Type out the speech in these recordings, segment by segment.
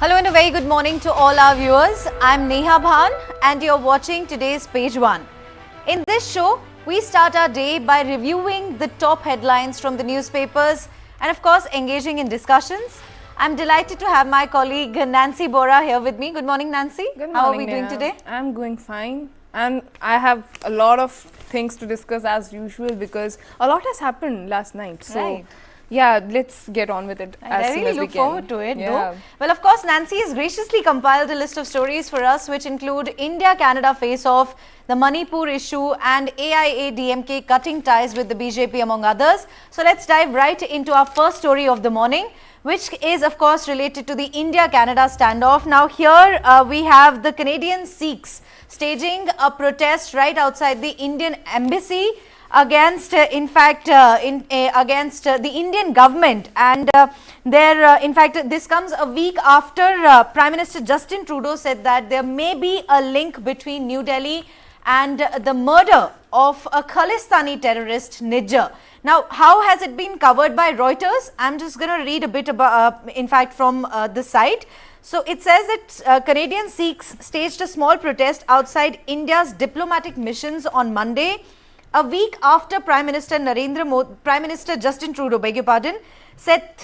Hello and a very good morning to all our viewers. I'm Neha Bhan and you're watching today's Page 1. In this show, we start our day by reviewing the top headlines from the newspapers and of course engaging in discussions. I'm delighted to have my colleague Nancy Bora here with me. Good morning, Nancy. Good morning, How are we Neha. doing today? I'm going fine and I have a lot of things to discuss as usual because a lot has happened last night. So Right. yeah, let's get on with it as I soon really as we look can. forward to it Yeah. though. Well, of course, Nancy has graciously compiled a list of stories for us which include India-Canada face-off, the Manipur issue and AIADMK cutting ties with the BJP among others. So let's dive right into our first story of the morning, which is of course related to the India-Canada standoff. Now here we have the Canadian Sikhs staging a protest right outside the Indian embassy against against the Indian government, and in fact this comes a week after Prime Minister Justin Trudeau said that there may be a link between New Delhi and the murder of a Khalistani terrorist Nijjar. Now, how has it been covered by Reuters? I'm just going to read a bit about in fact from the site. So it says that Canadian Sikhs staged a small protest outside India's diplomatic missions on Monday, a week after Prime Minister Justin Trudeau, said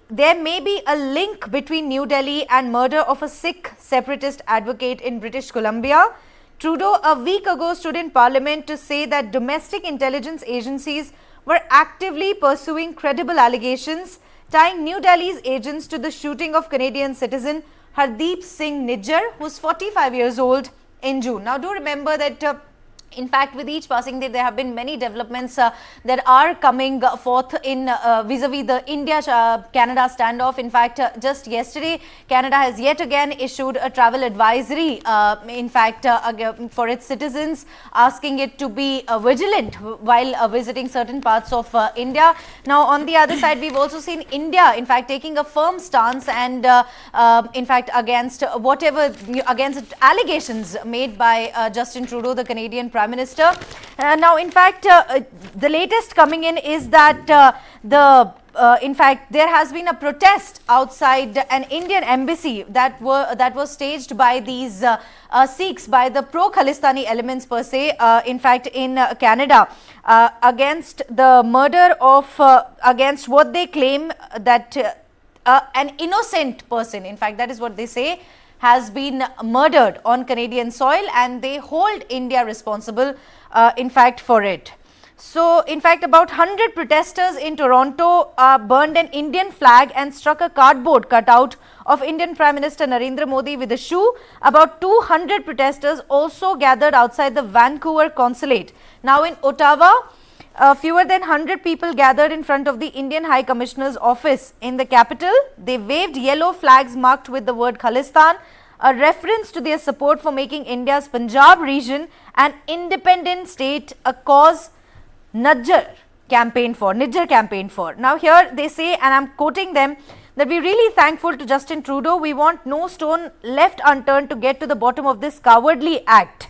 there may be a link between New Delhi and murder of a Sikh separatist advocate in British Columbia. Trudeau a week ago stood in Parliament to say that domestic intelligence agencies were actively pursuing credible allegations tying New Delhi's agents to the shooting of Canadian citizen Hardeep Singh Nijjar, who's 45 years old, in June. Now, do remember that in fact, with each passing day, there have been many developments that are coming forth in vis-a-vis the India-Canada standoff. In fact, just yesterday, Canada has yet again issued a travel advisory, in fact, for its citizens, asking it to be vigilant while visiting certain parts of India. Now, on the other side, we've also seen India, in fact, taking a firm stance and, in fact, against allegations made by Justin Trudeau, the Canadian Prime Minister. Now, in fact, the latest coming in is that in fact, there has been a protest outside an Indian embassy that was staged by these Sikhs, by the Pro-Khalistani elements per se, in fact, in Canada, against the murder of, against what they claim that an innocent person, in fact, that is what they say, has been murdered on Canadian soil, and they hold India responsible, in fact, for it. So, in fact, about 100 protesters in Toronto burned an Indian flag and struck a cardboard cutout of Indian Prime Minister Narendra Modi with a shoe. About 200 protesters also gathered outside the Vancouver consulate. Now, in Ottawa, fewer than 100 people gathered in front of the Indian High Commissioner's office in the capital. They waved yellow flags marked with the word Khalistan, a reference to their support for making India's Punjab region an independent state, a cause Nijjar campaigned for. Now here they say, and I'm quoting them, that we're really thankful to Justin Trudeau. We want no stone left unturned to get to the bottom of this cowardly act.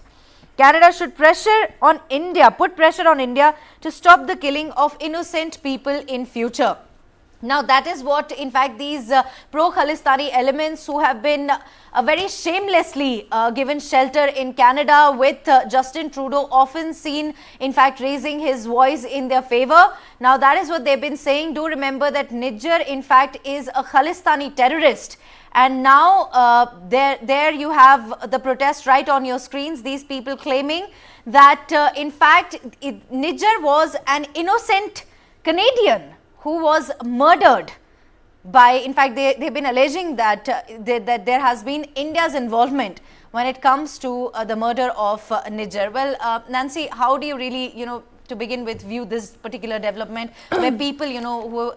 Canada should put pressure on India to stop the killing of innocent people in future. Now, that is what, in fact, these pro-Khalistani elements who have been very shamelessly given shelter in Canada with Justin Trudeau often seen, in fact, raising his voice in their favor. Now, that is what they've been saying. Do remember that Nijjar, in fact, is a Khalistani terrorist. And now there you have the protest right on your screens. These people claiming that in fact Nijjar was an innocent Canadian who was murdered by, in fact, they've been alleging that that there has been India's involvement when it comes to the murder of Nijjar. Well, Nancy, how do you really, to begin with, view this particular development where people, who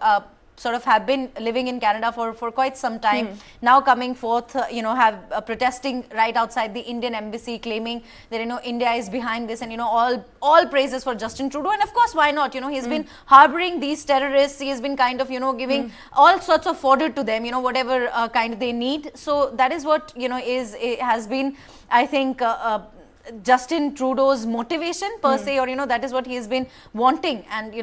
sort of have been living in Canada for quite some time, now coming forth, have protesting right outside the Indian embassy, claiming that, India is behind this, and, all praises for Justin Trudeau. And of course, why not? He's been harboring these terrorists. He has been kind of, giving all sorts of fodder to them, whatever kind they need. So that is what, has been, I think, Justin Trudeau's motivation per se, or that is what he has been wanting, and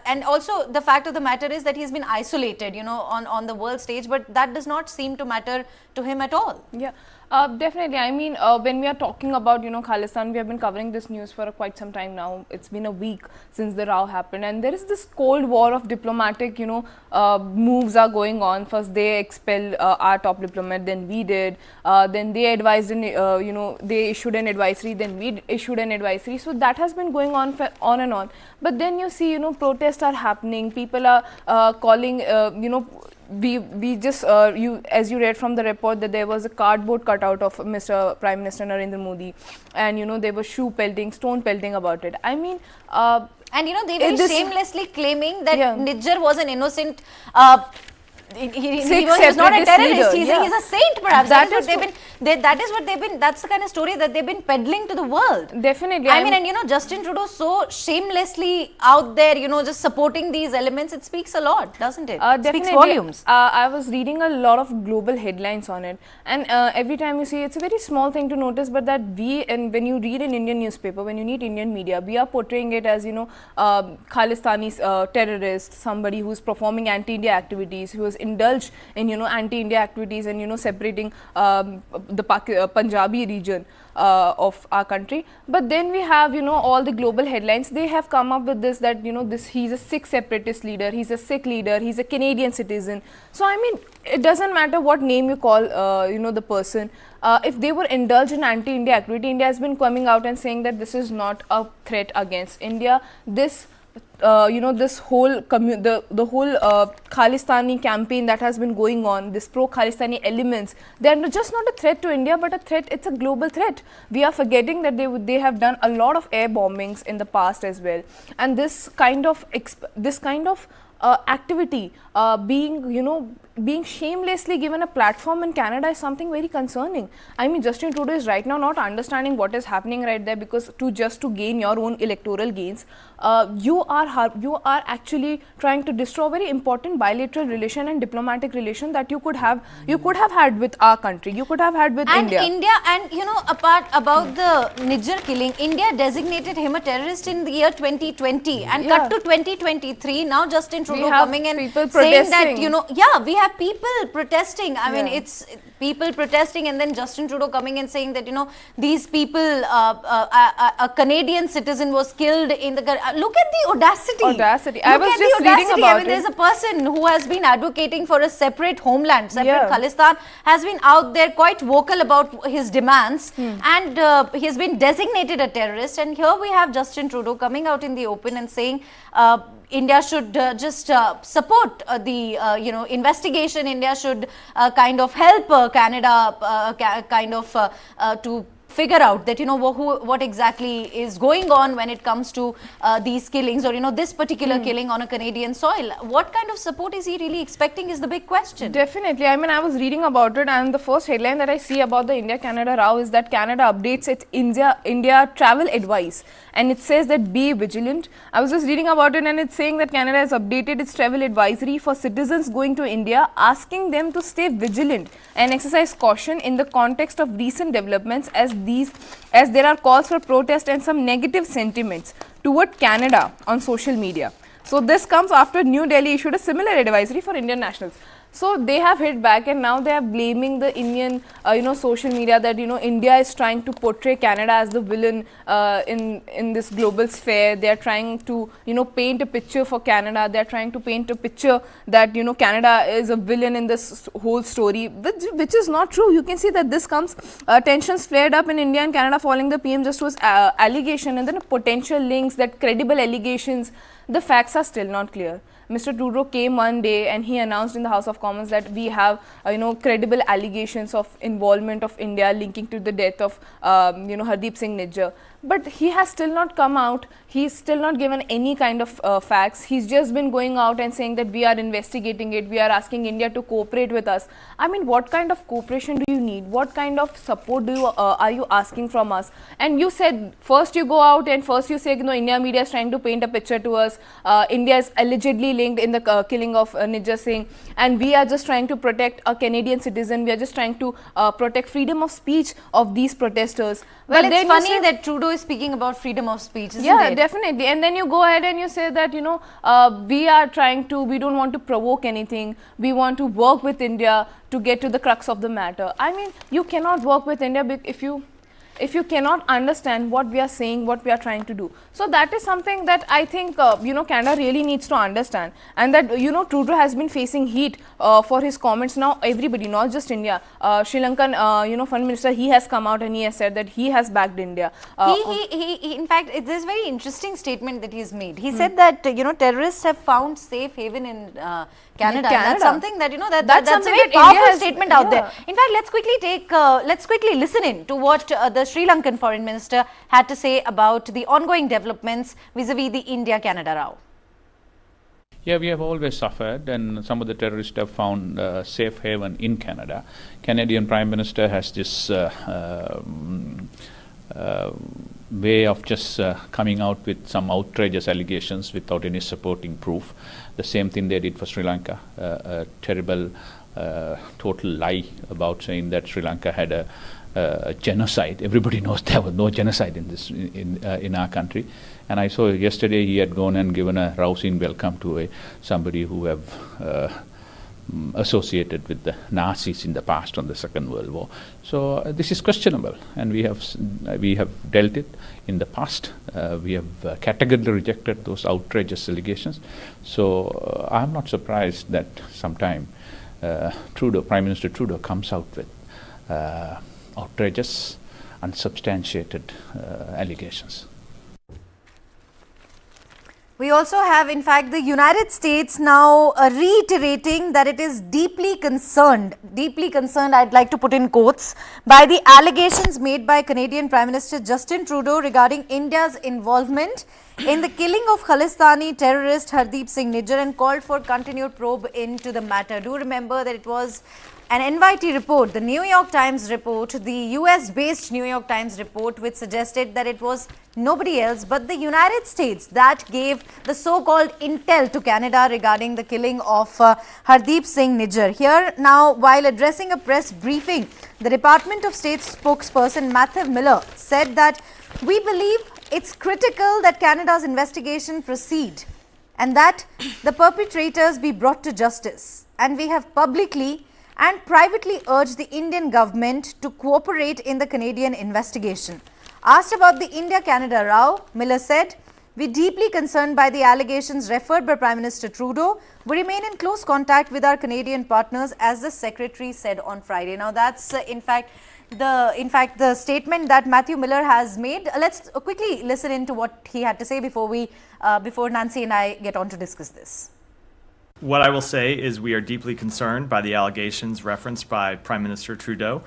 and also the fact of the matter is that he's been isolated on the world stage, but that does not seem to matter to him at all. Yeah. Definitely. I mean, when we are talking about, Khalistan, we have been covering this news for quite some time now. It's been a week since the row happened, and there is this cold war of diplomatic, moves are going on. First, they expelled our top diplomat, then we did. Then they advised, they issued an advisory, then we issued an advisory. So that has been going on for on and on. But then you see, protests are happening. People are calling, we just as you read from the report that there was a cardboard cutout of Mr. Prime Minister Narendra Modi, and they were shoe pelting, stone pelting about it. I mean, and they very shamelessly claiming that Nijjar was an innocent. He was not a terrorist. He's a saint, perhaps. That is what they've been. That's the kind of story that they've been peddling to the world. Definitely. I mean, and Justin Trudeau so shamelessly out there, just supporting these elements. It speaks a lot, doesn't it? It speaks volumes. I was reading a lot of global headlines on it, and every time you see, it's a very small thing to notice, but that when you read an Indian newspaper, when you need Indian media, we are portraying it as Khalistani terrorist, somebody who's performing anti-India activities, who is indulged in anti-India activities and separating the Punjabi region of our country. But then we have all the global headlines. They have come up with this, that he's a Sikh separatist leader, he's a Sikh leader, he's a Canadian citizen. So I mean, it doesn't matter what name you call the person. If they were indulged in anti-India activity, India has been coming out and saying that this is not a threat against India. This this whole the whole Khalistani campaign that has been going on, this pro-Khalistani elements, they are just not a threat to India, but a threat. It's a global threat. We are forgetting that they have done a lot of air bombings in the past as well, and this kind of activity being shamelessly given a platform in Canada is something very concerning. I mean, Justin Trudeau is right now not understanding what is happening right there, because just to gain your own electoral gains, you are actually trying to destroy very important bilateral relation and diplomatic relation that you could have had with our country, you could have had with India. And apart about the Nijjar killing, India designated him a terrorist in the year 2020, and cut to 2023. Now Justin Trudeau coming in saying that we have people protesting. I mean, it's people protesting, and then Justin Trudeau coming and saying that these people, a Canadian citizen was killed in the. Look at the audacity. I was just reading about it. I mean, there's a person who has been advocating for a separate homeland, separate Khalistan, has been out there quite vocal about his demands, and he has been designated a terrorist. And here we have Justin Trudeau coming out in the open and saying India should just support the investigation. India should kind of help Canada to figure out that what exactly is going on when it comes to these killings, or this particular killing on a Canadian soil. What kind of support is he really expecting is the big question. Definitely. I mean, I was reading about it, and the first headline that I see about the India-Canada row is that Canada updates its India travel advice, and it says that be vigilant. I was just reading about it, and it's saying that Canada has updated its travel advisory for citizens going to India, asking them to stay vigilant and exercise caution in the context of recent developments, as there are calls for protest and some negative sentiments toward Canada on social media. So this comes after New Delhi issued a similar advisory for Indian nationals. So they have hit back, and now they are blaming the Indian, social media, that India is trying to portray Canada as the villain in this global sphere. They are trying to paint a picture for Canada. They are trying to paint a picture that Canada is a villain in this whole story, which is not true. You can see that this comes tensions flared up in India and Canada following the PM just was allegation, and then potential links, that credible allegations. The facts are still not clear. Mr. Trudeau came one day and he announced in the House of Commons that we have credible allegations of involvement of India linking to the death of Hardeep Singh Nijjar. but he has still not come out. He's still not given any kind of facts. He's just been going out and saying that we are investigating it, we are asking India to cooperate with us. I mean, what kind of cooperation do you need? What kind of support do you are you asking from us? And you said, first you go out and first you say, you know, India media is trying to paint a picture to us. India is allegedly linked in the killing of Nijjar Singh, and we are just trying to protect a Canadian citizen. We are just trying to protect freedom of speech of these protesters. Well, it's funny that Trudeau is speaking about freedom of speech, isn't it? Yeah, definitely. And then you go ahead and you say that, you know, we don't want to provoke anything. We want to work with India to get to the crux of the matter. I mean, you cannot work with India if you cannot understand what we are saying, what we are trying to do. So that is something that I think, you know, Canada really needs to understand. And that, you know, Trudeau has been facing heat for his comments. Now everybody, not just India, Sri Lankan, you know, Foreign Minister, he has come out and he has said that he has backed India. He in fact, there's a very interesting statement that he's made. He said that, you know, terrorists have found safe haven in Canada. That's something that, you know, that's a very powerful statement out there. In fact, let's quickly listen in to what the Sri Lankan Foreign Minister had to say about the ongoing developments vis-a-vis the India-Canada row. Yeah, we have always suffered, and some of the terrorists have found safe haven in Canada. Canadian Prime Minister has this way of just coming out with some outrageous allegations without any supporting proof. The same thing they did for Sri Lanka, a terrible, total lie about saying that Sri Lanka had a genocide. Everybody knows there was no genocide in our country. And I saw yesterday he had gone and given a rousing welcome to somebody who have associated with the Nazis in the past on the Second World War. So this is questionable, and we have dealt it in the past. We have categorically rejected those outrageous allegations. So I'm not surprised that sometime Prime Minister Trudeau comes out with outrageous, unsubstantiated allegations. We also have, in fact, the United States now reiterating that it is deeply concerned, I'd like to put in quotes, by the allegations made by Canadian Prime Minister Justin Trudeau regarding India's involvement in the killing of Khalistani terrorist Hardeep Singh Nijjar, and called for continued probe into the matter. Do remember that it was an NYT report, the New York Times report, the US-based New York Times report, which suggested that it was nobody else but the United States that gave the so-called intel to Canada regarding the killing of Hardeep Singh Nijjar. Here now, while addressing a press briefing, the Department of State spokesperson Matthew Miller said that we believe it's critical that Canada's investigation proceed and that the perpetrators be brought to justice. And we have publicly and privately urged the Indian government to cooperate in the Canadian investigation. Asked about the India-Canada row, Miller said, "We're deeply concerned by the allegations referred by Prime Minister Trudeau. We remain in close contact with our Canadian partners," as the Secretary said on Friday. Now that's in fact the statement that Matthew Miller has made. Let's quickly listen in to what he had to say before Nancy and I get on to discuss this. What I will say is we are deeply concerned by the allegations referenced by Prime Minister Trudeau.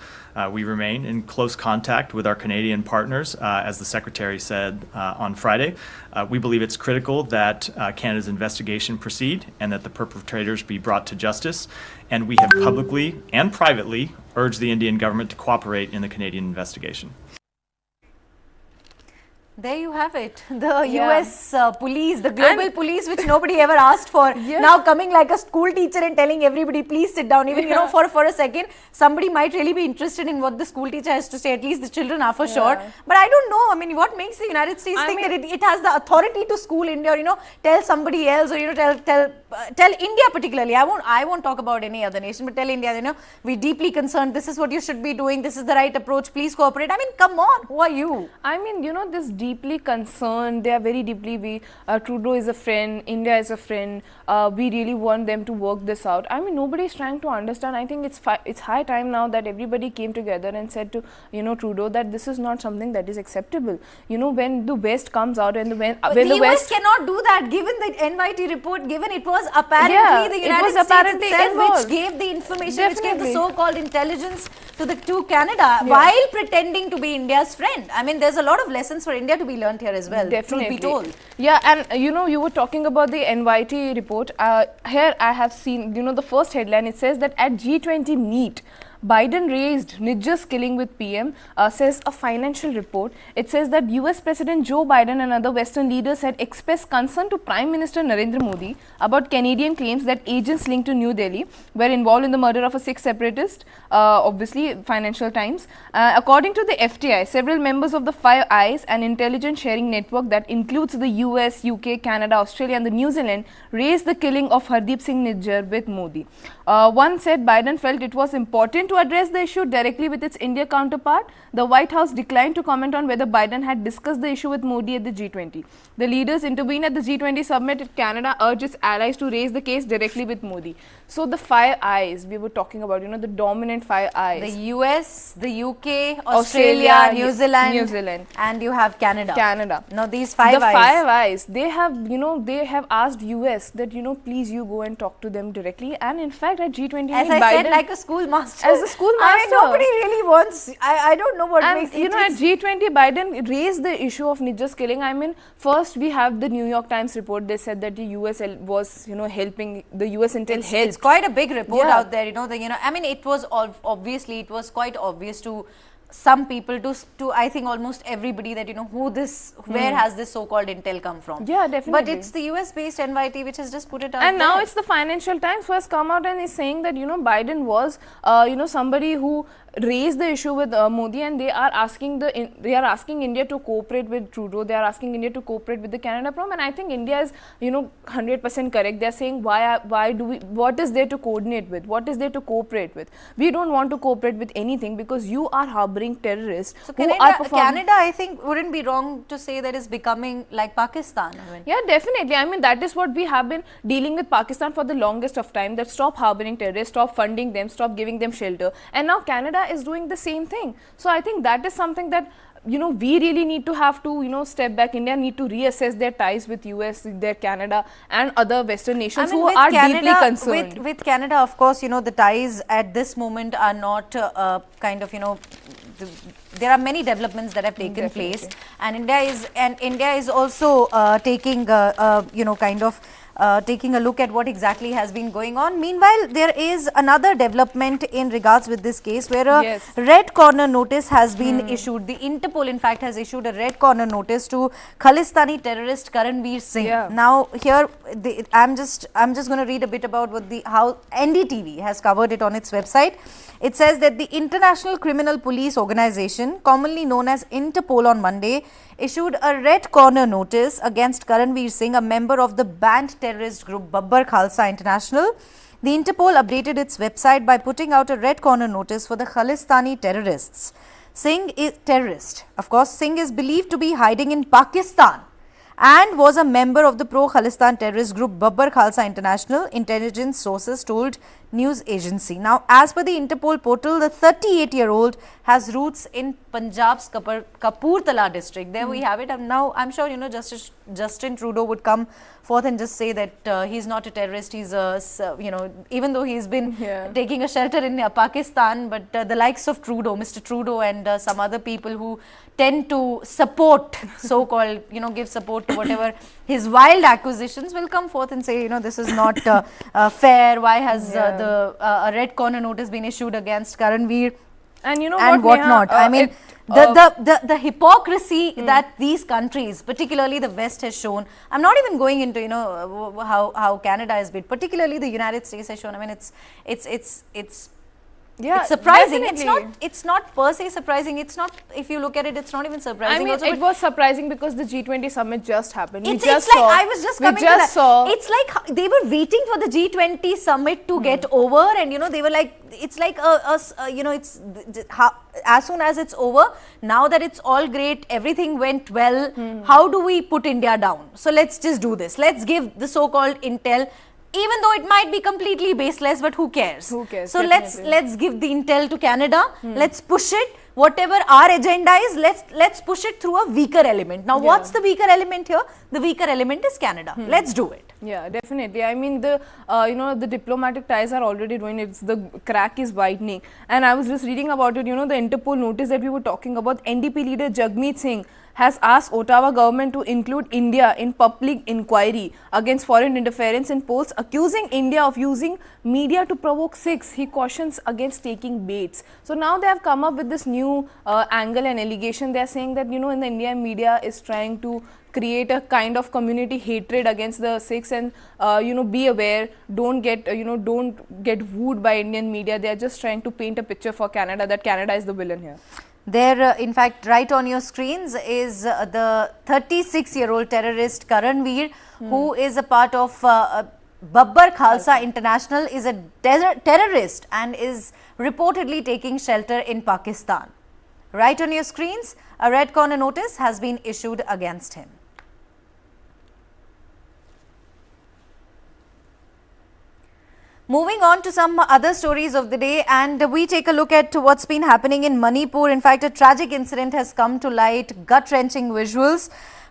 We remain in close contact with our Canadian partners, as the Secretary said on Friday. We believe it's critical that Canada's investigation proceed and that the perpetrators be brought to justice. And we have publicly and privately urged the Indian government to cooperate in the Canadian investigation. There you have it. The US police, the global police, which nobody ever asked for, now coming like a school teacher and telling everybody, please sit down. Even, you know, for a second, somebody might really be interested in what the school teacher has to say. At least the children are for sure. But I don't know. I mean, what makes the United States think that it has the authority to school India, or, you know, tell somebody else, or, you know, tell India particularly. I won't talk about any other nation, but tell India, you know, we're deeply concerned. This is what you should be doing. This is the right approach. Please cooperate. I mean, come on. Who are you? I mean, you know, this deeply concerned. They are very deeply. Trudeau is a friend. India is a friend. We really want them to work this out. I mean, nobody is trying to understand. I think it's high time now that everybody came together and said to, you know, Trudeau that this is not something that is acceptable. You know, when the West comes out and when the US cannot do that, given the NYT report, given it was was apparently Yeah, the it United was States apparently itself involved. which gave the information, which gave the Definitely. so-called intelligence to Canada while pretending to be India's friend. I mean, there's a lot of lessons for India to be learnt here as well, Definitely. truth be told. Yeah, and you were talking about the NYT report. Here I have seen, the first headline, it says that at G20 meet, Biden raised Nijja's killing with PM, says a financial report. It says that US President Joe Biden and other Western leaders had expressed concern to Prime Minister Narendra Modi about Canadian claims that agents linked to New Delhi were involved in the murder of a Sikh separatist, obviously Financial Times. According to the FTI, several members of the Five Eyes, an intelligence sharing network that includes the US, UK, Canada, Australia and the New Zealand, raised the killing of Hardeep Singh Nijjar with Modi. One said Biden felt it was important to address the issue directly with its India counterpart. The White House declined to comment on whether Biden had discussed the issue with Modi at the G20. The leaders intervened at the G20 summit. Canada urged its allies to raise the case directly with Modi. So the Five Eyes we were talking about, the dominant Five Eyes. The US, the UK, Australia, New Zealand, and you have Canada. Now these Five Eyes. The Five Eyes, they have asked US that, please you go and talk to them directly. And in fact, at G20, as I said, like a schoolmaster. As a schoolmaster. I mean, nobody really wants. I don't know what makes it. At G20, Biden raised the issue of Nijja's killing. I mean, first we have the New York Times report. They said that the US was, helping the US intel help. It's quite a big report out there. I mean, it was obviously it was quite obvious to some people, to I think almost everybody, that where has this so-called intel come from. Yeah, definitely. But it's the US based NYT which has just put it out and there. Now it's the Financial Times who has come out and is saying that Biden was somebody who raised the issue with Modi, and they are asking India to cooperate with Trudeau. They are asking India to cooperate with the Canada problem, and I think India is 100% correct. They are saying what is there to coordinate with, what is there to cooperate with. We don't want to cooperate with anything because you are harboring terrorists. So Canada, I think, wouldn't be wrong to say that is becoming like Pakistan. Yeah, definitely. I mean, that is what we have been dealing with Pakistan for the longest of time, that stop harboring terrorists, stop funding them, stop giving them shelter, and now Canada is doing the same thing. So I think that is something that we really need to have to step back. India need to reassess their ties with US, their Canada and other Western nations who are deeply concerned. With Canada, of course, the ties at this moment are not there are many developments that have taken place, and India is also taking taking a look at what exactly has been going on. Meanwhile, there is another development in regards with this case where a red corner notice has been issued. The Interpol, in fact, has issued a red corner notice to Khalistani terrorist Karanveer Singh. Now, here I'm just going to read a bit about how NDTV has covered it on its website. It says that the International Criminal Police Organization, commonly known as Interpol, on Monday issued a red corner notice against Karanveer Singh, a member of the banned terrorist group Pro-Khalistani International. The Interpol updated its website by putting out a red corner notice for the Khalistani terrorists. Singh is terrorist. Of course, Singh is believed to be hiding in Pakistan and was a member of the Pro-Khalistan terrorist group Pro-Khalistani International, intelligence sources told news agency. Now, as per the Interpol portal, the 38-year-old has roots in Punjab's Kapurthala district. There we have it. And now, I'm sure, Justin Trudeau would come forth and just say that he's not a terrorist. He's even though he's been taking a shelter in Pakistan, but the likes of Trudeau, Mr. Trudeau and some other people who tend to support, so-called, give support to whatever his wild acquisitions, will come forth and say, this is not fair. Why has a red corner notice been issued against Karanveer and whatnot? I mean, the hypocrisy that these countries, particularly the West, has shown. I'm not even going into how Canada has been, particularly the United States has shown. I mean, it's surprising. Definitely. It's not per se surprising. It's not, if you look at it, it's not even surprising. I mean, it was surprising because the G20 summit just happened. It's like they were waiting for the G20 summit to get over, and they were like, it's like as soon as it's over, now that it's all great, everything went well, how do we put India down? So let's just do this. Let's give the so-called intel, even though it might be completely baseless, but who cares? Who cares? So let's give the intel to Canada. Let's push it. Whatever our agenda is, let's push it through a weaker element. Now, what's the weaker element here? The weaker element is Canada. Let's do it. Yeah, definitely. I mean, the the diplomatic ties are already ruined. It's the crack is widening. And I was just reading about it. The Interpol notice that we were talking about. NDP leader Jagmeet Singh has asked Ottawa government to include India in public inquiry against foreign interference in polls, accusing India of using media to provoke Sikhs. He cautions against taking baits. So now they have come up with this new angle and allegation. They are saying that in the Indian media is trying to create a kind of community hatred against the Sikhs, and be aware, don't get don't get wooed by Indian media. They are just trying to paint a picture for Canada that Canada is the villain here. There, in fact, right on your screens is the 36-year-old terrorist Karanveer, who is a part of Babbar Khalsa International, is a terrorist and is reportedly taking shelter in Pakistan. Right on your screens, a red corner notice has been issued against him. Moving on to some other stories of the day, and we take a look at what's been happening in Manipur. In fact, a tragic incident has come to light, gut-wrenching visuals.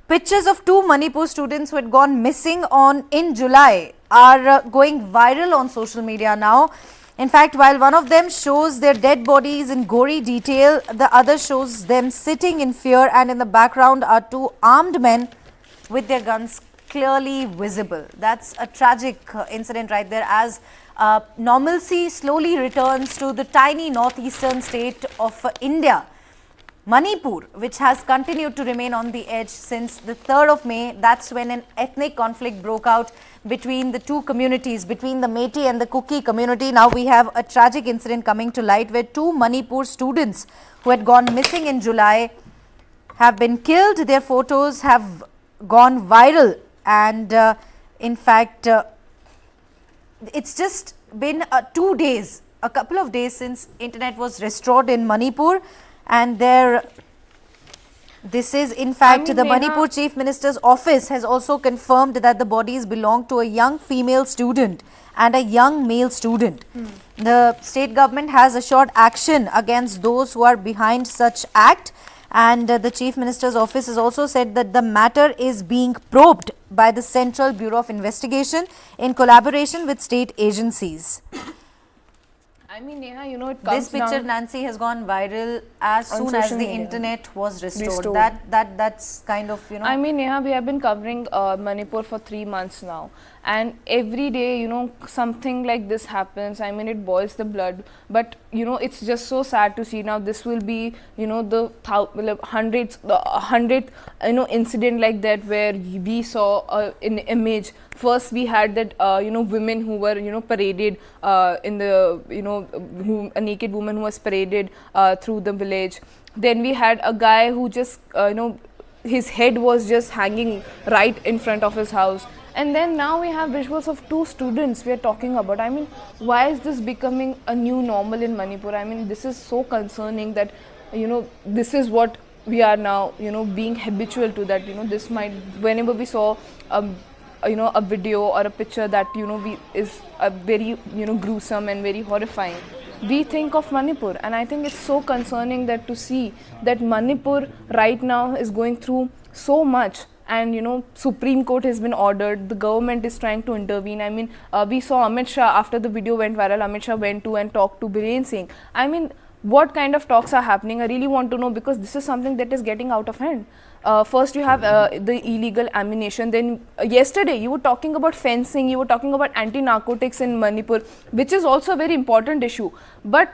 Pictures of two Manipur students who had gone missing in July are going viral on social media now. In fact, while one of them shows their dead bodies in gory detail, the other shows them sitting in fear, and in the background are two armed men with their guns clearly visible. That's a tragic incident right there, as normalcy slowly returns to the tiny northeastern state of India. Manipur, which has continued to remain on the edge since the 3rd of May, that's when an ethnic conflict broke out between the two communities, between the Meitei and the Kuki community. Now we have a tragic incident coming to light where two Manipur students who had gone missing in July have been killed. Their photos have gone viral, and in fact, it's just been 2 days, a couple of days since internet was restored in Manipur, and this is in fact the Manipur Chief Minister's office has also confirmed that the bodies belong to a young female student and a young male student. The state government has assured action against those who are behind such act, and the Chief Minister's office has also said that the matter is being probed by the Central Bureau of Investigation in collaboration with state agencies. I mean, Neha, it comes This picture, Nancy, has gone viral as soon as the internet was restored. That's kind of, I mean, Neha, we have been covering Manipur for 3 months now, and every day, something like this happens. I mean, it boils the blood, but it's just so sad to see. Now this will be the 100th incident like that, where we saw an image. First we had that women who were paraded in the a naked woman who was paraded through the village. Then we had a guy who just his head was just hanging right in front of his house. And then now we have visuals of two students we are talking about. I mean, why is this becoming a new normal in Manipur? I mean, this is so concerning that this is what we are now being habitual to, that this might, whenever we saw a video or a picture that is very gruesome and very horrifying, we think of Manipur. And I think it's so concerning that to see that Manipur right now is going through so much, and Supreme Court has been ordered, the government is trying to intervene. I mean, we saw Amit Shah, after the video went viral, Amit Shah went to and talked to Biren Singh. I mean, what kind of talks are happening? I really want to know, because this is something that is getting out of hand. First you have the illegal ammunition, then yesterday you were talking about fencing, you were talking about anti-narcotics in Manipur, which is also a very important issue. But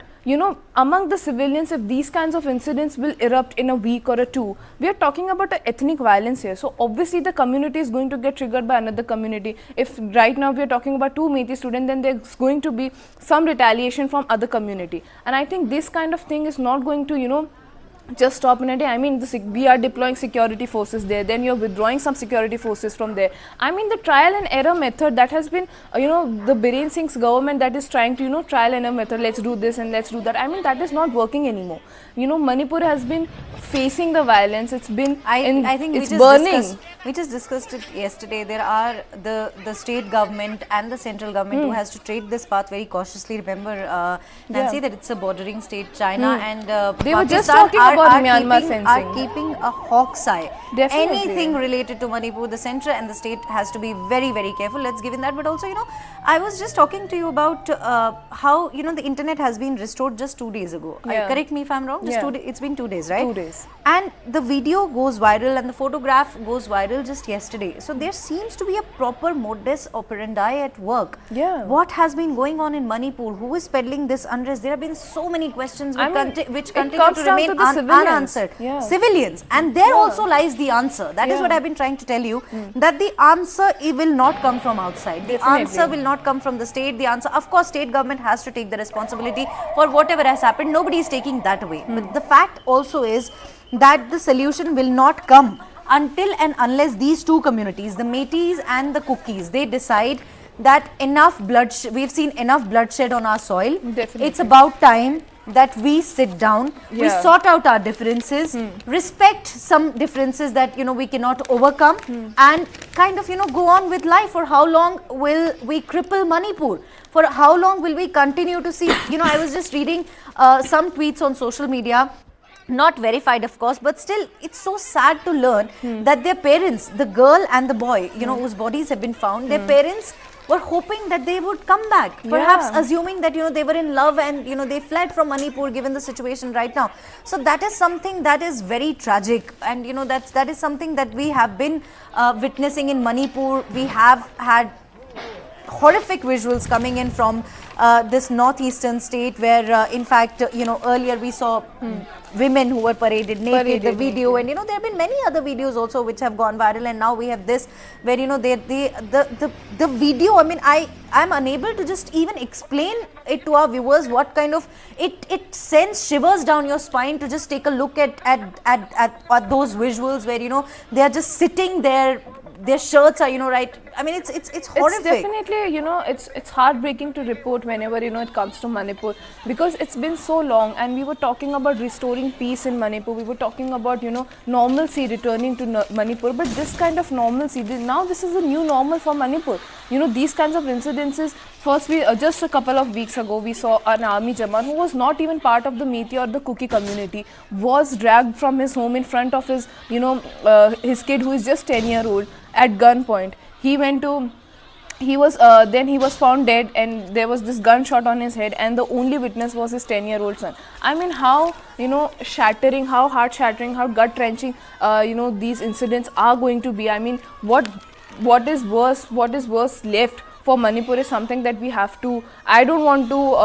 among the civilians, if these kinds of incidents will erupt in a week or 2, we are talking about ethnic violence here. So obviously the community is going to get triggered by another community. If right now we are talking about 2 Meitei students, then there's going to be some retaliation from other community. And I think this kind of thing is not going to just stop in a day. I mean, we are deploying security forces there, then you're withdrawing some security forces from there. I mean, the trial and error method that has been, the Biren Singh's government that is trying to, trial and error method, let's do this and let's do that. I mean, that is not working anymore. Manipur has been facing the violence. It's been, I think it's burning. We just discussed it yesterday. There are the state government and the central government who has to tread this path very cautiously. Remember, Nancy, that it's a bordering state, China and they were just Pakistan talking about Myanmar fencing. Are keeping a hawk's eye. Definitely. Anything related to Manipur, the centre and the state has to be very, very careful. Let's give in that. But also, I was just talking to you about how, the internet has been restored just 2 days ago. Yeah. Correct me if I'm wrong. Just it's been 2 days, right? 2 days. And the video goes viral and the photograph goes viral just yesterday. So there seems to be a proper modus operandi at work. Yeah. What has been going on in Manipur? Who is peddling this unrest? There have been so many questions which continue to remain unanswered. Yeah. Civilians. And there also lies the answer. That is what I've been trying to tell you. That the answer will not come from outside. The answer will not come from the state. The answer, of course, state government has to take the responsibility for whatever has happened. Nobody is taking that away. But the fact also is that the solution will not come until and unless these two communities, the Meiteis and the Cookies, they decide that enough bloodshed, we've seen enough bloodshed on our soil. Definitely. It's about time that we sit down, we sort out our differences, respect some differences that we cannot overcome, and kind of go on with life. For how long will we cripple Manipur? For how long will we continue to see? I was just reading some tweets on social media, not verified of course, but still it's so sad to learn that their parents, the girl and the boy, whose bodies have been found, their parents were hoping that they would come back, perhaps assuming that they were in love and they fled from Manipur given the situation right now. So that is something that is very tragic, and that is something that we have been witnessing in Manipur. We have had horrific visuals coming in from this northeastern state where in fact earlier we saw women who were paraded naked, the video, and there have been many other videos also which have gone viral, and now we have this where the video, I mean I'm unable to just even explain it to our viewers what kind of it sends shivers down your spine to just take a look at those visuals where they are just sitting there, their shirts are right, I mean it's horrific. It's definitely it's heartbreaking to report whenever it comes to Manipur, because it's been so long, and we were talking about restoring peace in Manipur, we were talking about normalcy returning to Manipur, but this kind of normalcy, now this is a new normal for Manipur. These kinds of incidences. First, just a couple of weeks ago we saw an army jawan who was not even part of the Meitei or the Kuki community was dragged from his home in front of his his kid who is just 10-year-old at gunpoint. Then he was found dead, and there was this gunshot on his head, and the only witness was his 10-year-old son. I mean, how shattering, how heart shattering, how gut wrenching these incidents are going to be. I mean, what is worse left for Manipur is something that we have to. I don't want to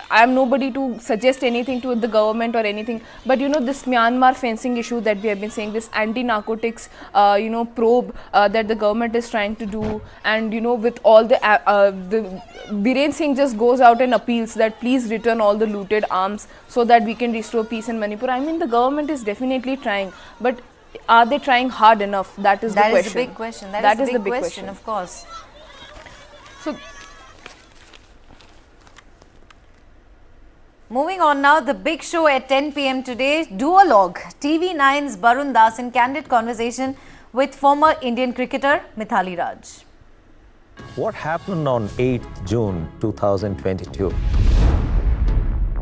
I am nobody to suggest anything to the government or anything, but this Myanmar fencing issue that we have been saying, this anti-narcotics probe that the government is trying to do, and with all the Biren Singh just goes out and appeals that please return all the looted arms so that we can restore peace in Manipur. I mean, the government is definitely trying, but are they trying hard enough? That is the question. That is the big question. That is the big question, of course. So, moving on now, the big show at 10 p.m. today, Duologue, TV9's Barun Das in candid conversation with former Indian cricketer Meitei Raj. What happened on 8 June 2022?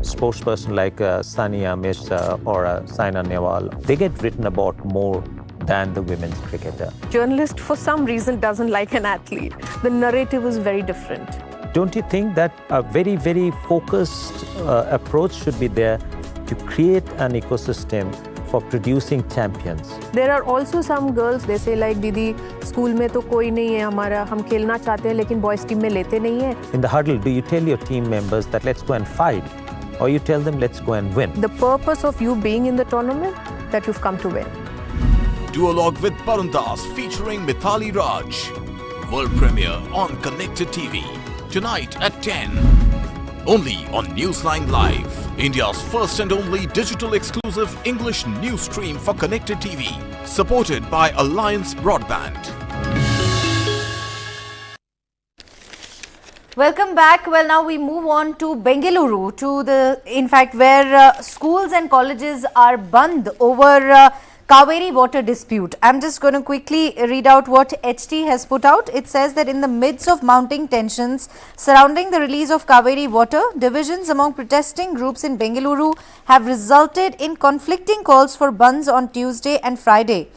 Sportsperson like Sania Mirza or Saina Nehwal, they get written about more than the women's cricketer. Journalist, for some reason, doesn't like an athlete. The narrative is very different. Don't you think that a very, very focused approach should be there to create an ecosystem for producing champions? There are also some girls, they say like, Didi, school mein to koi nahi hai hamara, hum khelna chahte hain, lekin boys team mein lete nahi hai. In the huddle, do you tell your team members that let's go and fight? Or you tell them let's go and win? The purpose of you being in the tournament, that you've come to win. Duologue with Barun Das featuring Meitei Raj. World premiere on Connected TV. Tonight at 10. Only on Newsline Live. India's first and only digital exclusive English news stream for Connected TV. Supported by Alliance Broadband. Welcome back. Well, now we move on to Bengaluru, to in fact, where schools and colleges are band over Kaveri water dispute. I'm just going to quickly read out what HT has put out. It says that in the midst of mounting tensions surrounding the release of Kaveri water, divisions among protesting groups in Bengaluru have resulted in conflicting calls for bands on Tuesday and Friday.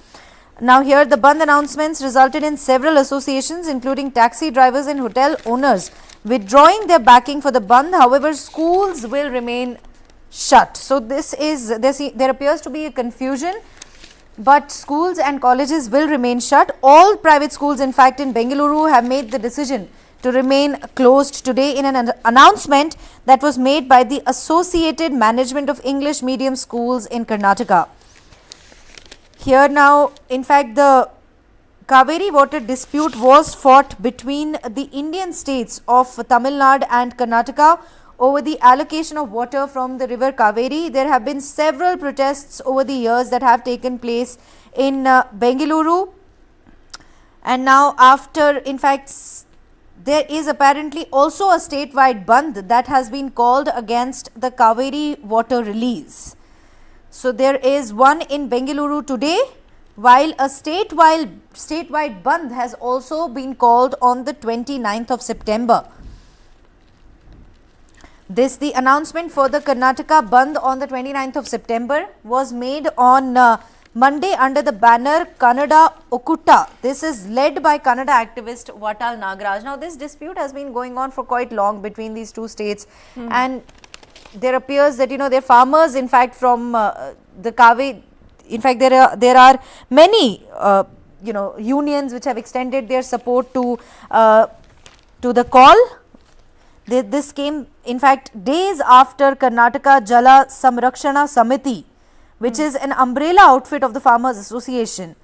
Now here the band announcements resulted in several associations including taxi drivers and hotel owners withdrawing their backing for the band. However, schools will remain shut. So there appears to be a confusion, but schools and colleges will remain shut. All private schools in fact in Bengaluru have made the decision to remain closed today in an announcement that was made by the Associated Management of English Medium Schools in Karnataka. Here now, in fact, the Kaveri water dispute was fought between the Indian states of Tamil Nadu and Karnataka over the allocation of water from the river Kaveri. There have been several protests over the years that have taken place in Bengaluru, and now after, in fact, there is apparently also a statewide bandh that has been called against the Kaveri water release. So there is one in Bengaluru today, while a statewide bandh has also been called on the 29th of September. The announcement for the Karnataka bandh on the 29th of September was made on Monday under the banner Kannada Okutta. This is led by Kannada activist Vatal Nagaraj. Now this dispute has been going on for quite long between these two states, and there appears that their farmers, in fact, from the Kaveri, in fact there are many unions which have extended their support to the call. This came, in fact, days after Karnataka Jala Samrakshana Samiti, which is an umbrella outfit of the Farmers Association,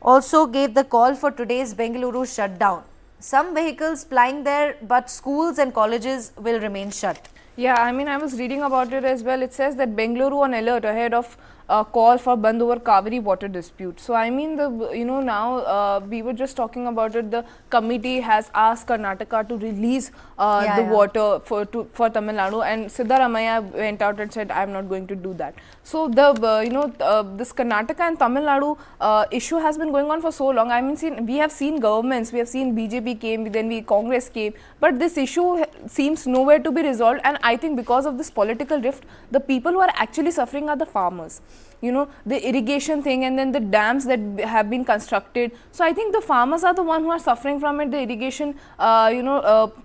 also gave the call for today's Bengaluru shutdown. Some vehicles plying there, but schools and colleges will remain shut. Yeah, I mean, I was reading about it as well. It says that Bengaluru on alert ahead of call for bandh over Kaveri water dispute. So I mean, now we were just talking about it. The committee has asked Karnataka to release water for Tamil Nadu, and Siddaramaiah went out and said, "I am not going to do that." So this Karnataka and Tamil Nadu issue has been going on for so long. I mean, we have seen governments, we have seen BJP came, then Congress came, but this issue seems nowhere to be resolved. And I think because of this political rift, the people who are actually suffering are the farmers. The irrigation thing, and then the dams that have been constructed. So I think the farmers are the one who are suffering from it. The irrigation,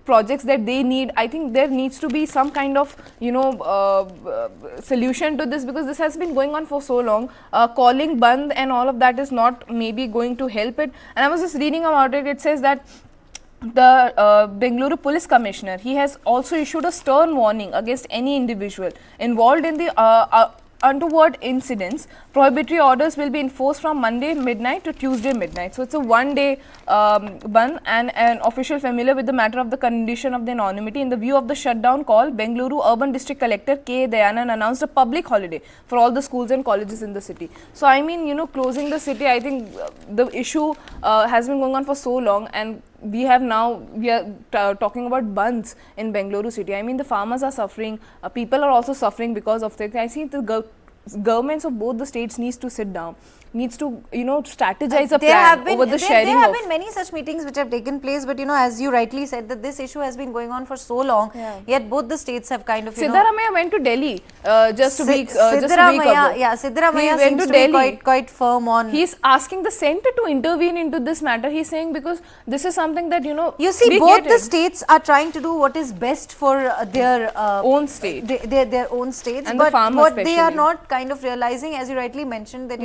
projects that they need. I think there needs to be some kind of, solution to this, because this has been going on for so long. Calling bandh and all of that is not maybe going to help it. And I was just reading about it. It says that the Bengaluru Police Commissioner, he has also issued a stern warning against any individual involved in the untoward incidents. Prohibitory orders will be enforced from Monday midnight to Tuesday midnight. So it's a one-day ban, and an official familiar with the matter of the condition of the anonymity. In the view of the shutdown call, Bengaluru Urban District Collector K. Dayanan announced a public holiday for all the schools and colleges in the city. So I mean, closing the city, I think the issue has been going on for so long, and we are talking about bandhs in Bengaluru city. I mean, the farmers are suffering, people are also suffering because of this. I think the governments of both the states needs to sit down, needs to strategize a plan over the sharing. There have been many such meetings which have taken place, but as you rightly said, that this issue has been going on for so long, yet both the states have kind of Siddaramaiah went to Delhi just a week ago. Siddaramaiah seems to be quite firm on. He's asking the centre to intervene into this matter. He's saying, because this is something that you see, both the states are trying to do what is best for their own state, their own states, and but the farmers what especially. They are not kind of realizing, as you rightly mentioned, that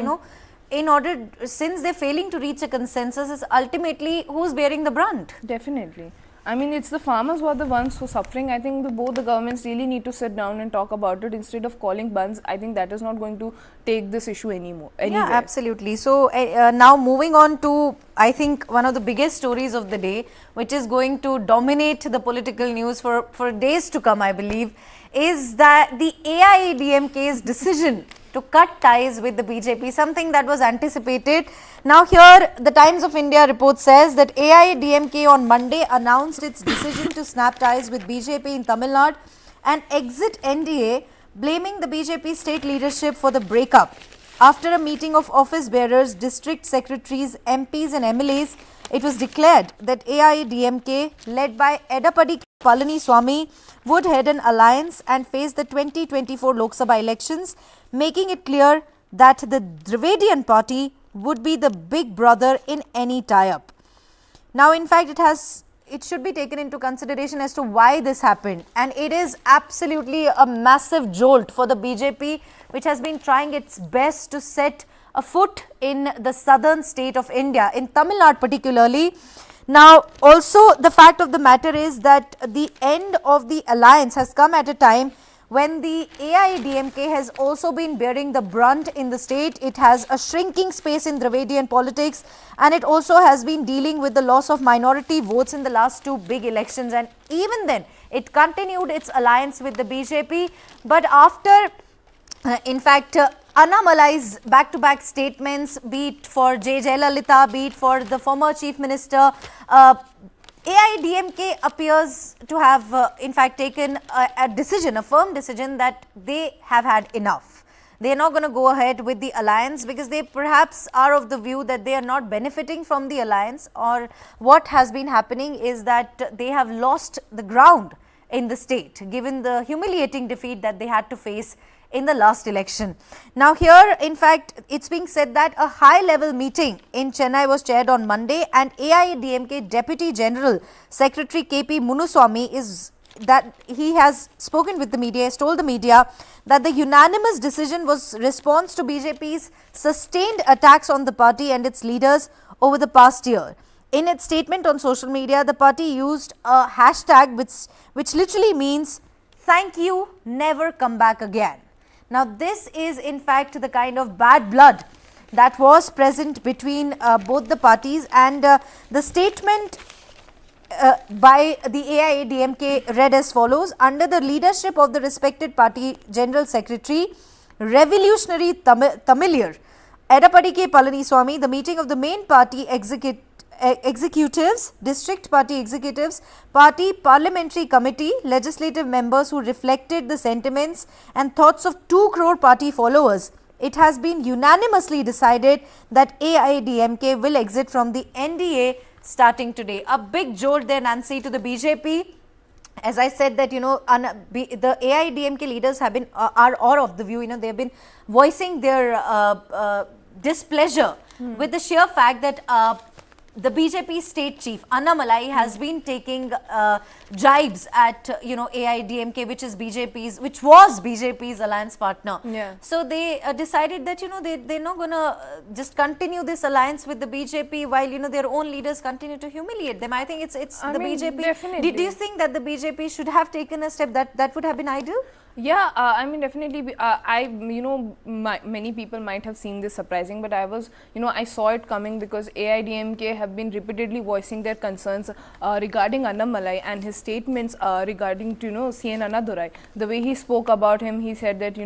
since they're failing to reach a consensus, is ultimately who's bearing the brunt. Definitely. I mean, it's the farmers who are the ones who are suffering. I think both the governments really need to sit down and talk about it instead of calling bandhs. I think that is not going to take this issue anymore. Yeah, absolutely. So now moving on to, I think, one of the biggest stories of the day, which is going to dominate the political news for days to come, I believe, is that the AIADMK's decision to cut ties with the BJP, something that was anticipated. Now here, the Times of India report says that AIADMK on Monday announced its decision to snap ties with BJP in Tamil Nadu and exit NDA, blaming the BJP state leadership for the breakup. After a meeting of office bearers, district secretaries, MPs and MLAs, it was declared that AIADMK, led by Edapadi Palaniswamy, would head an alliance and face the 2024 Lok Sabha elections, making it clear that the Dravidian party would be the big brother in any tie-up. Now, in fact, it should be taken into consideration as to why this happened, and it is absolutely a massive jolt for the BJP, which has been trying its best to set a foot in the southern state of India, in Tamil Nadu particularly. Now, also the fact of the matter is that the end of the alliance has come at a time when the AIADMK has also been bearing the brunt in the state. It has a shrinking space in Dravidian politics, and it also has been dealing with the loss of minority votes in the last two big elections, and even then it continued its alliance with the BJP. But after in fact, Annamalai's back-to-back statements, be it for J. Jayalalitha, be it for the former Chief Minister, AIADMK appears to have, in fact, taken a firm decision that they have had enough. They are not going to go ahead with the alliance because they perhaps are of the view that they are not benefiting from the alliance, or what has been happening is that they have lost the ground in the state, given the humiliating defeat that they had to face in the last election. Now here, in fact, it's being said that a high-level meeting in Chennai was chaired on Monday, and AIADMK Deputy General Secretary KP Munuswamy he has spoken with the media, has told the media that the unanimous decision was response to BJP's sustained attacks on the party and its leaders over the past year. In its statement on social media, the party used a hashtag which literally means "Thank you, never come back again." Now, this is in fact the kind of bad blood that was present between both the parties, and the statement by the AIADMK read as follows: under the leadership of the respected party General Secretary, Revolutionary Tamiliar Edapadi Palaniswamy, the meeting of the main party executives, district party executives, party parliamentary committee, legislative members who reflected the sentiments and thoughts of 2 crore party followers, it has been unanimously decided that AIADMK will exit from the NDA starting today. A big jolt there, Nancy, to the BJP. As I said that, the AIADMK leaders have been, are of the view, they have been voicing their displeasure with the sheer fact that the BJP state chief Annamalai has been taking jibes at AIADMK, which was BJP's alliance partner. Yeah. So they decided that they're not gonna just continue this alliance with the BJP while their own leaders continue to humiliate them. I think it's the BJP. Definitely. Do you think that the BJP should have taken a step that would have been ideal? Yeah, I mean, definitely, many people might have seen this surprising, but I saw it coming because AIADMK have been repeatedly voicing their concerns regarding Annamalai and his statements regarding CN Annadurai. The way he spoke about him, he said that,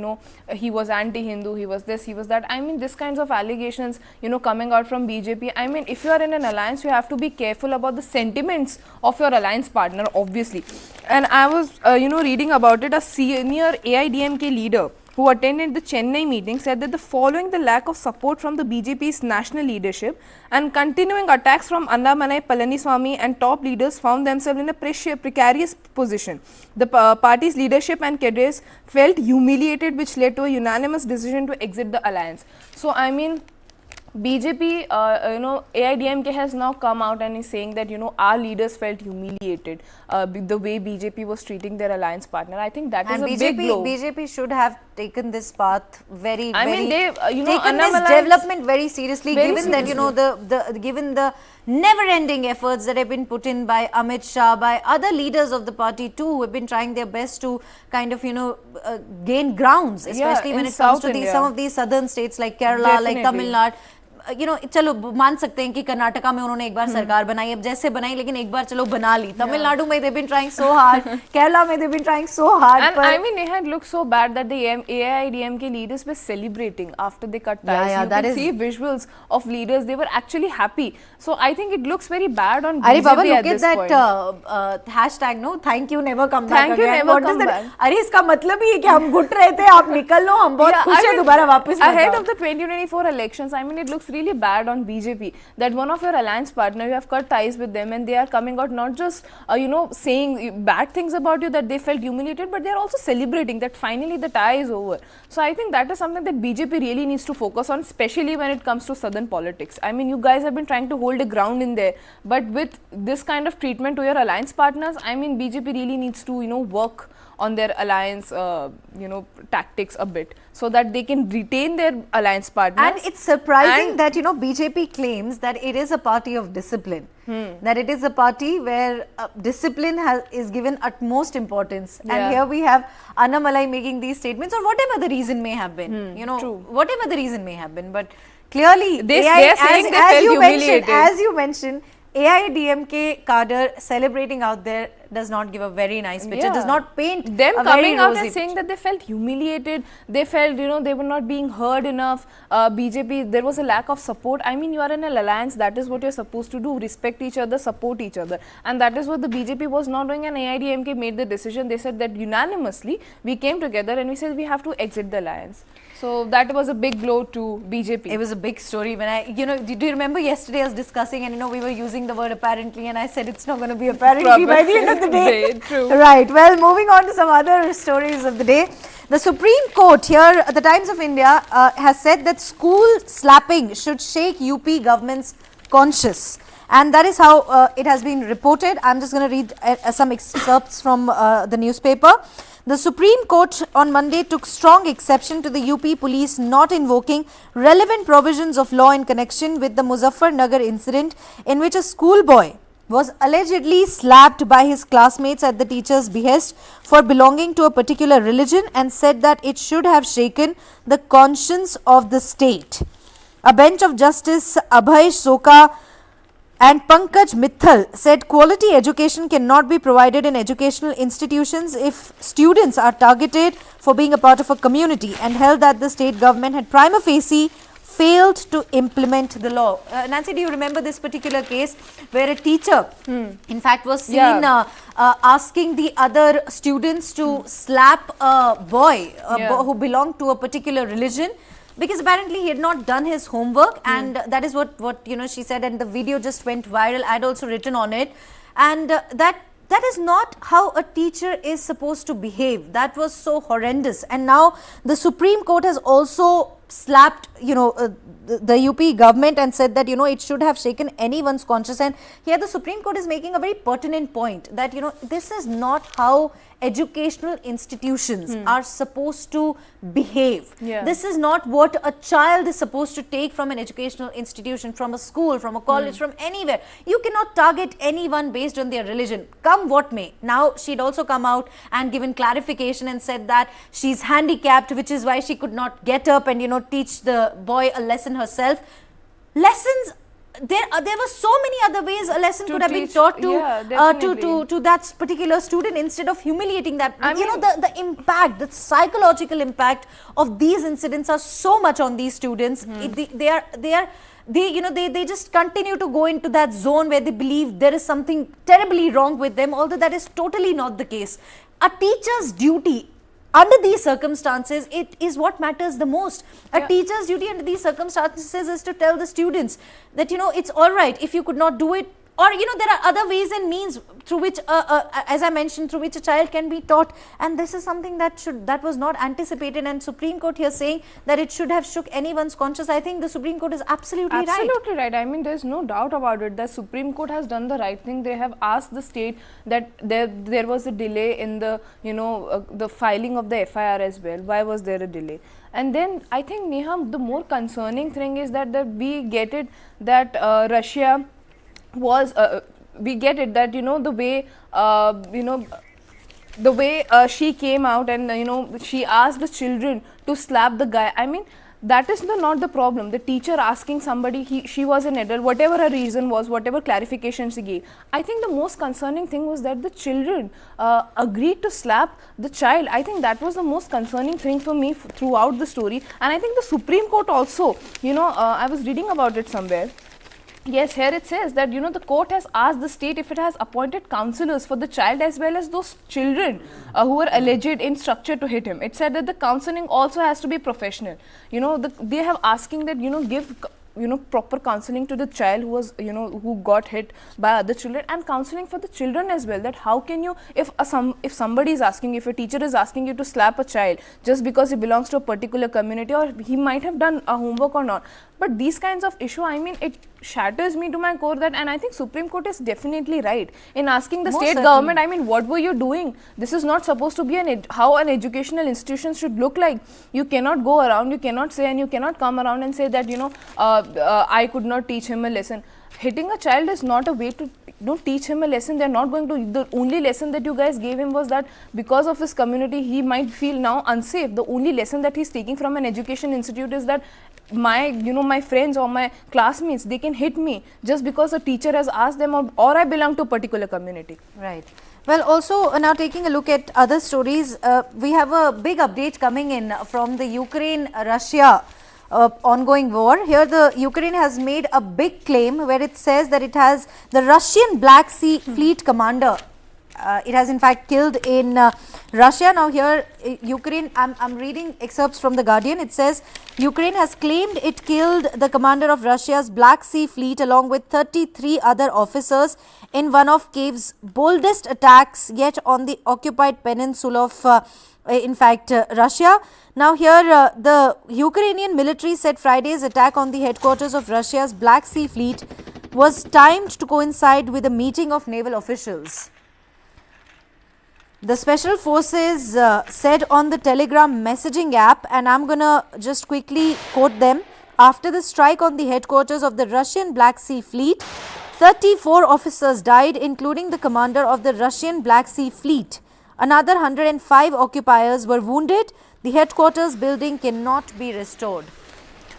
he was anti-Hindu, he was this, he was that. I mean, this kinds of allegations, coming out from BJP. I mean, if you are in an alliance, you have to be careful about the sentiments of your alliance partner, obviously. And I was, reading about it, a senior AIADMK leader who attended the Chennai meeting said that following the lack of support from the BJP's national leadership and continuing attacks from Annamalai, Palaniswamy and top leaders found themselves in a precarious position. The party's leadership and cadres felt humiliated, which led to a unanimous decision to exit the alliance. So, I mean, BJP, AIADMK has now come out and is saying that, our leaders felt humiliated the way BJP was treating their alliance partner. I think that is a big blow. BJP should have taken this path taken this this development very seriously, given that, given the never-ending efforts that have been put in by Amit Shah, by other leaders of the party too, who have been trying their best to kind of, gain grounds, especially when it comes to some of these southern states like Kerala, like Tamil Nadu. चलो मान सकते हैं कि कर्नाटका में उन्होंने एक बार सरकार बनाई, अब जैसे बनाई, लेकिन एक बार चलो बना ली. तमिलनाडु में they've been trying so hard, Kerala में they've been trying so hard. And I mean, it looked so bad that the AIADMK leaders were celebrating after they cut ties. Yeah, you that could is see visuals of leaders; they were actually happy. So I think it looks very bad on Arey BJP Baba, at look this at point. that hashtag, no? Thank you, never come back Thank you, again. never What come is that? back. अरे इसका मतलब ही है कि हम घुट रहे थे, आप निकल लो, हम बहुत खुश हैं दोबारा वापस. Ahead of the 2024 elections, I mean, it looks really bad on BJP that one of your alliance partner, you have cut ties with them, and they are coming out not just saying bad things about you, that they felt humiliated, but they are also celebrating that finally the tie is over. So I think that is something that BJP really needs to focus on, especially when it comes to southern politics. I mean, you guys have been trying to hold a ground in there, but with this kind of treatment to your alliance partners, I mean, BJP really needs to work on their alliance tactics a bit, so that they can retain their alliance partners. And it's surprising that BJP claims that it is a party of discipline, that it is a party where discipline is given utmost importance. Yeah. And here we have Annamalai making these statements, or whatever the reason may have been, True. whatever the reason may have been, but clearly They are saying they felt humiliated. as you mentioned, AIADMK cadre celebrating out there does not give a very nice picture, does not paint them a coming very out rosy and saying picture. that they felt humiliated, they felt they were not being heard enough. BJP, there was a lack of support. I mean, you are in an alliance, that is what you're supposed to do, respect each other, support each other, and that is what the BJP was not doing. And AIADMK made the decision. They said that unanimously we came together and we said we have to exit the alliance. So that was a big blow to BJP. It was a big story when I, do you remember yesterday I was discussing and we were using the word apparently, and I said it's not going to be apparently by the end of the day. True. Right. Well, moving on to some other stories of the day. The Supreme Court here, the Times of India, has said that school slapping should shake UP government's conscience. And that is how it has been reported. I'm just going to read some excerpts from the newspaper. The Supreme Court on Monday took strong exception to the UP police not invoking relevant provisions of law in connection with the Muzaffarnagar incident, in which a schoolboy was allegedly slapped by his classmates at the teacher's behest for belonging to a particular religion, and said that it should have shaken the conscience of the state. A bench of Justice Abhay Soka and Pankaj Mithal said quality education cannot be provided in educational institutions if students are targeted for being a part of a community, and held that the state government had prima facie failed to implement the law. Nancy, do you remember this particular case where a teacher, in fact, was seen asking the other students to slap a boy who belonged to a particular religion, because apparently he had not done his homework, and that is what she said, and the video just went viral. I had also written on it, and that is not how a teacher is supposed to behave. That was so horrendous. And now the Supreme Court has also slapped the UP government and said that it should have shaken anyone's conscience. And here the Supreme Court is making a very pertinent point that this is not how educational institutions are supposed to behave. This is not what a child is supposed to take from an educational institution, from a school, from a college, from anywhere. You cannot target anyone based on their religion, come what may. Now she'd also come out and given clarification and said that she's handicapped, which is why she could not get up and teach the boy a lesson herself. Lessons, there were so many other ways a lesson could have been taught to that particular student, instead of humiliating that. The impact, the psychological impact of these incidents are so much on these students. They just continue to go into that zone where they believe there is something terribly wrong with them, although that is totally not the case. A teacher's duty under these circumstances, it is what matters the most. A teacher's duty under these circumstances is to tell the students that it's all right if you could not do it, or there are other ways and means through which as I mentioned, through which a child can be taught. And this is something that was not anticipated, and Supreme Court here saying that it should have shook anyone's conscience. I think the Supreme Court is absolutely right. I mean, there's no doubt about it. The Supreme Court has done the right thing. They have asked the state that there was a delay in the the filing of the FIR as well. Why was there a delay? And then I think, Neha, the more concerning thing is that we get it that Russia was we get it that the way she came out and she asked the children to slap the guy. I mean, that is not the problem. The teacher asking somebody, she was an adult, whatever her reason was, whatever clarification she gave. I think the most concerning thing was that the children agreed to slap the child. I think that was the most concerning thing for me throughout the story. And I think the Supreme Court also, I was reading about it somewhere. Yes, here it says that, the court has asked the state if it has appointed counselors for the child as well as those children who were alleged in structure to hit him. It said that the counseling also has to be professional. They have asking that, give proper counseling to the child who was, who got hit by other children, and counseling for the children as well, that how can you, if somebody is asking, if a teacher is asking you to slap a child just because he belongs to a particular community, or he might have done a homework or not, but these kinds of issue, I mean, it shatters me to my core that, and I think Supreme Court is definitely right in asking the state government, I mean, what were you doing? This is not supposed to be how an educational institution should look like. You cannot go around, you cannot say, and you cannot come around and say that, I could not teach him a lesson. Hitting a child is not a way to teach him a lesson. They're not going to, the only lesson that you guys gave him was that because of his community, he might feel now unsafe. The only lesson that he's taking from an education institute is that my friends or my classmates, they can hit me just because a teacher has asked them, or I belong to a particular community. Right. Well, also now taking a look at other stories, we have a big update coming in from the Ukraine-Russia ongoing war. Here the Ukraine has made a big claim where it says that it has the Russian Black Sea Fleet commander. It has in fact killed in Russia. Now here Ukraine, I'm reading excerpts from the Guardian. It says Ukraine has claimed it killed the commander of Russia's Black Sea Fleet along with 33 other officers in one of Kyiv's boldest attacks yet on the occupied peninsula of Russia. Now here the Ukrainian military said Friday's attack on the headquarters of Russia's Black Sea Fleet was timed to coincide with a meeting of naval officials. The special forces said on the Telegram messaging app, and I'm going to just quickly quote them, after the strike on the headquarters of the Russian Black Sea Fleet, 34 officers died, including the commander of the Russian Black Sea Fleet. Another 105 occupiers were wounded. The headquarters building cannot be restored.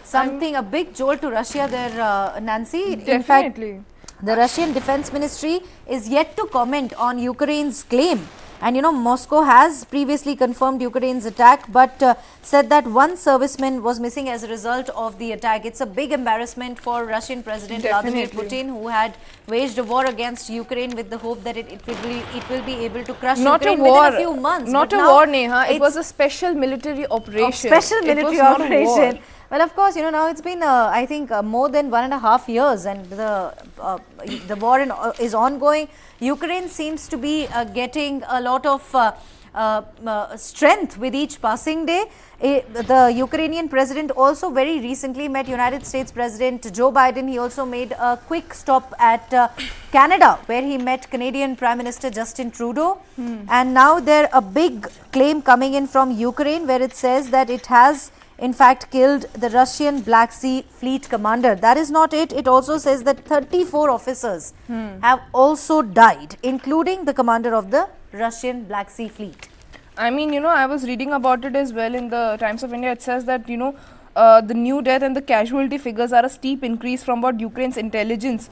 Something, a big jolt to Russia there, Nancy. Definitely. In fact, the Russian Defense Ministry is yet to comment on Ukraine's claim. And Moscow has previously confirmed Ukraine's attack, but said that one serviceman was missing as a result of the attack. It's a big embarrassment for Russian President Vladimir Putin, who had waged a war against Ukraine with the hope that it will be able to crush Ukraine within a few months. Not a war, Neha. It was a special military operation. Special military operation. Well, of course, now it's been, I think, more than 1.5 years, and the war is ongoing. Ukraine seems to be getting a lot of strength with each passing day. The Ukrainian president also very recently met United States President Joe Biden. He also made a quick stop at Canada, where he met Canadian Prime Minister Justin Trudeau. And now there a big claim coming in from Ukraine, where it says that it has in fact killed the Russian Black Sea Fleet commander. That is not it. It also says that 34 officers have also died, including the commander of the Russian Black Sea Fleet. I mean, I was reading about it as well in the Times of India. It says that, the new death and the casualty figures are a steep increase from what Ukraine's intelligence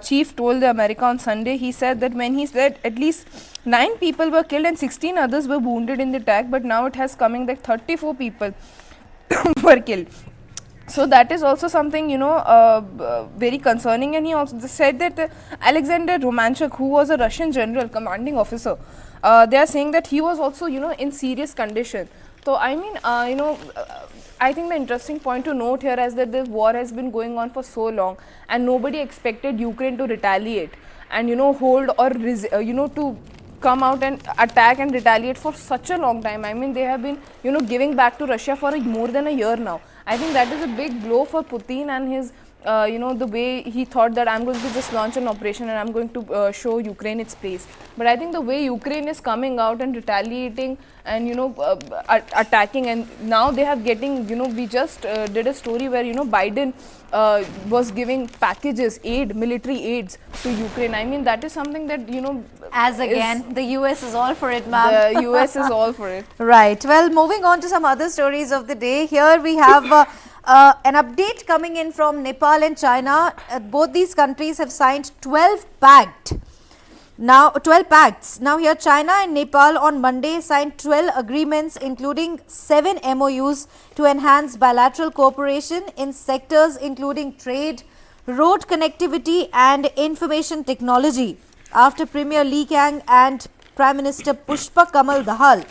chief told the America on Sunday. He said that when he said at least 9 people were killed and 16 others were wounded in the attack, but now it has coming that 34 people were killed. So that is also something, very concerning. And he also said that Alexander Romanchuk, who was a Russian general, commanding officer, they are saying that he was also, in serious condition. So I mean, I think the interesting point to note here is that the war has been going on for so long, and nobody expected Ukraine to retaliate and, hold or, to come out and attack and retaliate for such a long time. I mean, they have been, giving back to Russia for more than a year now. I think that is a big blow for Putin and his, the way he thought that I'm going to just launch an operation and I'm going to show Ukraine its place. But I think the way Ukraine is coming out and retaliating and, attacking, and now they have getting, we just did a story where, Biden was giving packages, military aids to Ukraine. I mean, that is something that, as again, the US is all for it, ma'am. The US is all for it. Right. Well, moving on to some other stories of the day. Here we have An update coming in from Nepal and China. Both these countries have signed 12 pacts. Now, here China and Nepal on Monday signed 12 agreements, including 7 MOUs to enhance bilateral cooperation in sectors including trade, road connectivity and information technology. After Premier Li Qiang and Prime Minister Pushpa Kamal Dahal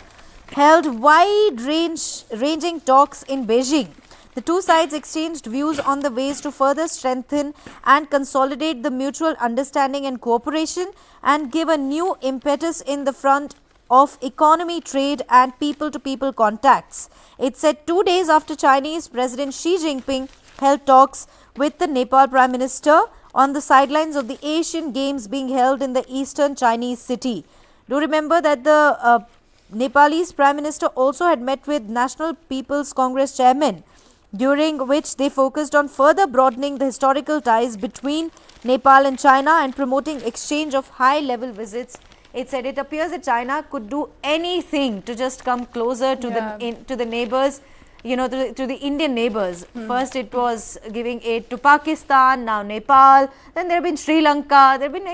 held wide-ranging talks in Beijing. The two sides exchanged views on the ways to further strengthen and consolidate the mutual understanding and cooperation and give a new impetus in the front of economy, trade and people-to-people contacts. It said 2 days after Chinese President Xi Jinping held talks with the Nepal Prime Minister on the sidelines of the Asian Games being held in the eastern Chinese city. Do remember that the Nepalese Prime Minister also had met with National People's Congress Chairman, during which they focused on further broadening the historical ties between Nepal and China and promoting exchange of high-level visits. It said it appears that China could do anything to just come closer to the neighbors, to the Indian neighbors. First it was giving aid to Pakistan, now Nepal, then there have been Sri Lanka, there have been,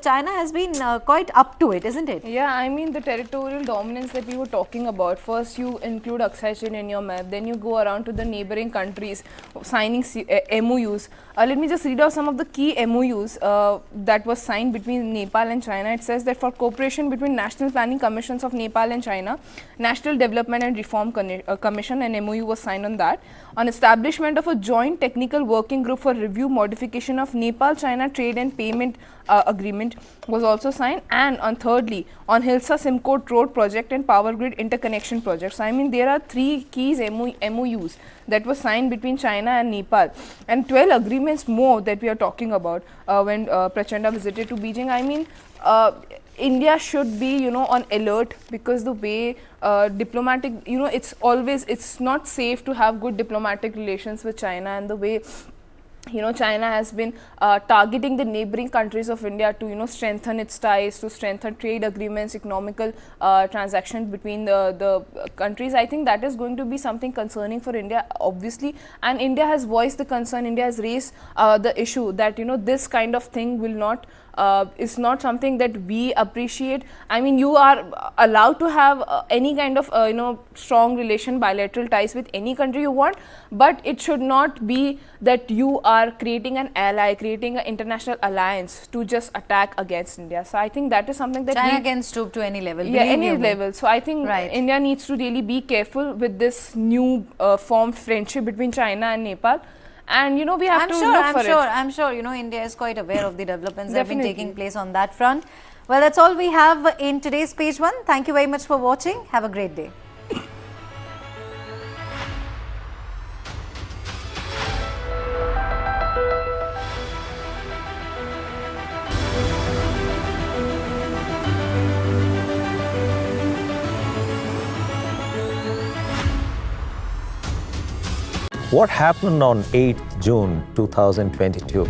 China has been quite up to it, isn't it? Yeah, I mean the territorial dominance that we were talking about. First you include Aksai Chin in your map, then you go around to the neighboring countries signing MOUs. Let me just read out some of the key MOUs that was signed between Nepal and China. It says that for cooperation between National Planning Commissions of Nepal and China, National Development and Reform Commission, an MOU was signed on that. On establishment of a joint technical working group for review modification of Nepal-China trade and payment agreement was also signed. And on thirdly, on Hilsa-Simcoe Road project and power grid interconnection projects. I mean, there are 3 keys MOUs that were signed between China and Nepal, and 12 agreements more that we are talking about when Prachanda visited to Beijing. I mean, India should be, on alert, because the way diplomatic, it's not safe to have good diplomatic relations with China, and the way China has been targeting the neighboring countries of India to strengthen its ties, to strengthen trade agreements, economical transactions between the countries. I think that is going to be something concerning for India, obviously, and India has voiced the concern. India has raised the issue that this kind of thing will not is not something that we appreciate. I mean, you are allowed to have any kind of strong relation, bilateral ties with any country you want, but it should not be that you are creating an ally, creating an international alliance to just attack against India. So I think that is something that China can stoop to any level. Yeah, any level. So I think India needs to really be careful with this new formed friendship between China and Nepal. And we have to look for it. I'm sure, India is quite aware of the developments that have been taking place on that front. Well, that's all we have in today's Page 1. Thank you very much for watching. Have a great day. What happened on 8th June 2022?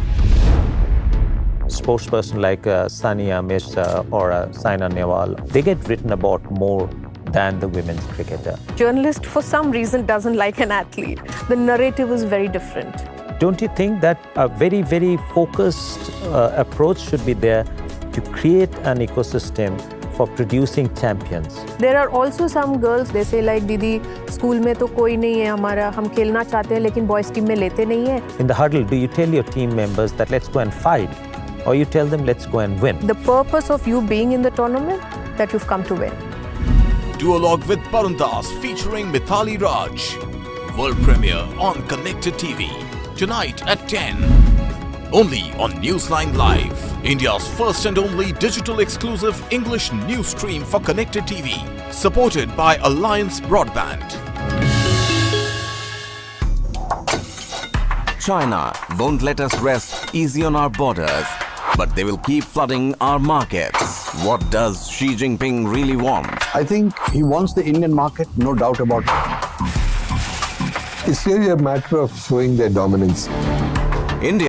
Spokesperson like Sania Mirza or Saina Nehwal, they get written about more than the women's cricketer. Journalist, for some reason, doesn't like an athlete. The narrative is very different. Don't you think that a very, very focused approach should be there to create an ecosystem for producing champions? There are also some girls, they say like, Didi, school में तो कोई नहीं है हमारा, हम खेलना चाहते हैं लेकिन boys team में लेते नहीं है. In the huddle, do you tell your team members that let's go and fight, or you tell them let's go and win? The purpose of you being in the tournament, that you've come to win. Duologue with Varun Das featuring Meitei Raj. World premiere on Connected TV. Tonight at 10. Only on Newsline Live, India's first and only digital exclusive English news stream for Connected TV. Supported by Alliance Broadband. China won't let us rest easy on our borders, but they will keep flooding our markets. What does Xi Jinping really want? I think he wants the Indian market, no doubt about it. It's really a matter of showing their dominance. India